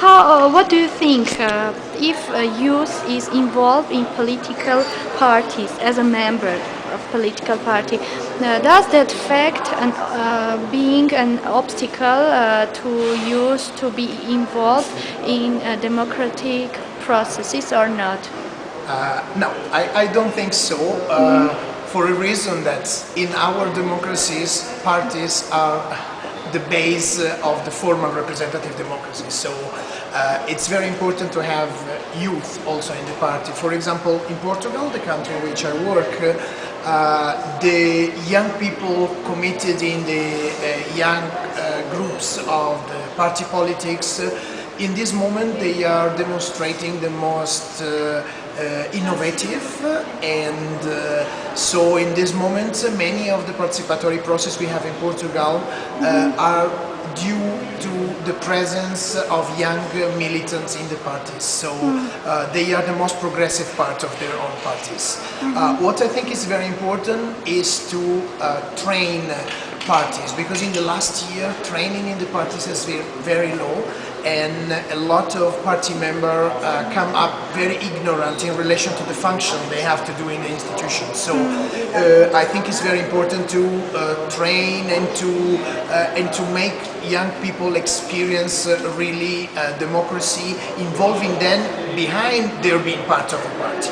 what do you think if youth is involved in political parties as a member of political party? Does that fact being an obstacle to youth to be involved in democratic processes or not? No, I don't think so. For a reason that in our democracies, parties are the base of the formal representative democracy. So it's very important to have youth also in the party. For example, in Portugal, the country in which I work, the young people committed in the young groups of the party politics, in this moment they are demonstrating the most innovative, and so in this moment many of the participatory process we have in Portugal are due to the presence of young militants in the parties. So they are the most progressive part of their own parties. What I think is very important is to train parties, because in the last year training in the parties has been very low, and a lot of party members come up very ignorant in relation to the function they have to do in the institution. So I think it's very important to train and to make young people experience really democracy, involving them behind their being part of the party.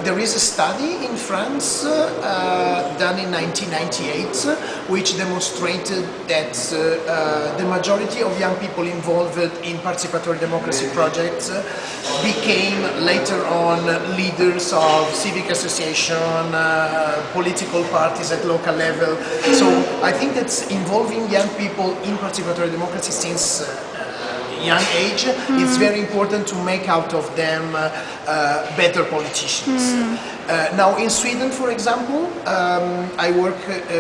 There is a study in France done in 1998 which demonstrated that the majority of young people involved in participatory democracy projects became later on leaders of civic association, political parties at local level. So I think that's involving young people in participatory democracy since young age. It's very important to make out of them better politicians. Now in Sweden, for example, I work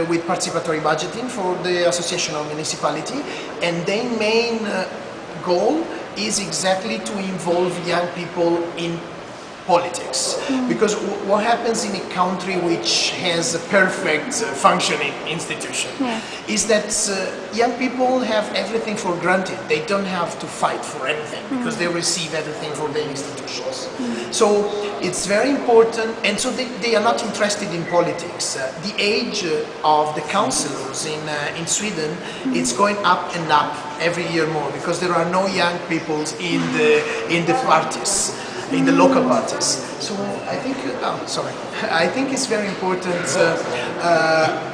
with participatory budgeting for the Association of Municipality, and their main goal is exactly to involve young people in politics. Because what happens in a country which has a perfect functioning institution is that young people have everything for granted. They don't have to fight for anything because they receive everything from the institutions. So it's very important, and so they are not interested in politics. The age of the councillors in Sweden, it's going up and up every year more, because there are no young people in the parties, in the local parties. So I think, I think it's very important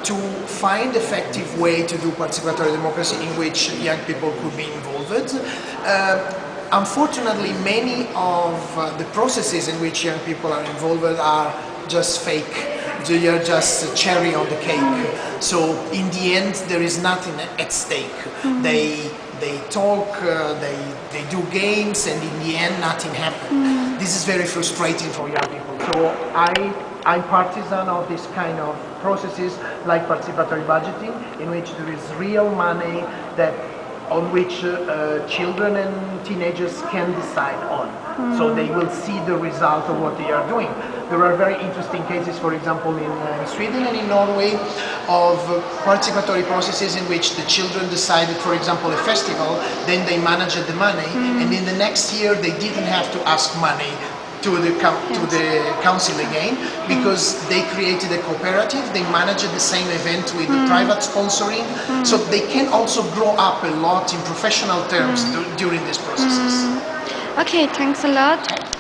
to find effective way to do participatory democracy in which young people could be involved. Unfortunately, many of the processes in which young people are involved are just fake. They are just cherry on the cake. So in the end, there is nothing at stake. They talk, they do games, and in the end nothing happens. This is very frustrating for young people. So I'm partisan of this kind of processes like participatory budgeting, in which there is real money on which children and teenagers can decide on. So they will see the result of what they are doing. There are very interesting cases, for example, in Sweden and in Norway, of participatory processes in which the children decided, for example, a festival, then they managed the money, and in the next year they didn't have to ask money to the council again, because they created a cooperative, they managed the same event with the private sponsoring, so they can also grow up a lot in professional terms during these processes. Okay, thanks a lot.